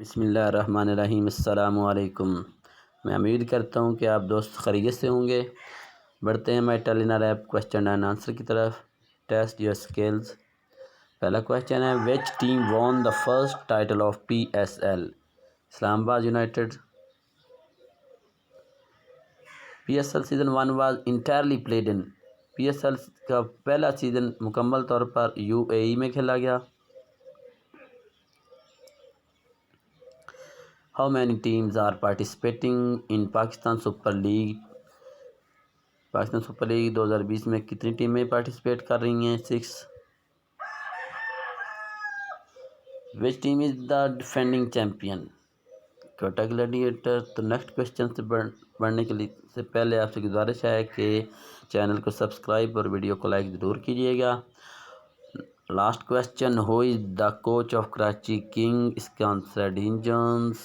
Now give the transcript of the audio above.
بسم اللہ الرحمن الرحیم۔ السلام علیکم۔ میں امید کرتا ہوں کہ آپ دوست خیریت سے ہوں گے۔ بڑھتے ہیں ہمارے ٹیلینر ایپ کویسچن اینڈ آنسر کی طرف۔ Test your skills. پہلا کویسچن ہے، which team won the first title of PSL؟ Islamabad United. PSL season 1 was entirely played in. PSL کا پہلا سیزن مکمل طور پر UAE میں کھیلا گیا۔ How many teams are participating in Pakistan Super League؟ Pakistan super league 2020 میں کتنی ٹیمیں پارٹیسپیٹ کر رہی ہیں؟ 6۔ Which team is the defending champion؟ Quetta Gladiator. تو نیکسٹ کویسچن سے بڑھنے کے لیے سے پہلے آپ سے گزارش ہے کہ چینل کو سبسکرائب اور ویڈیو کو لائک ضرور کیجیے گا۔ Last question, who is the coach of Karachi king? اس کا آنسر ہے ڈین جونز۔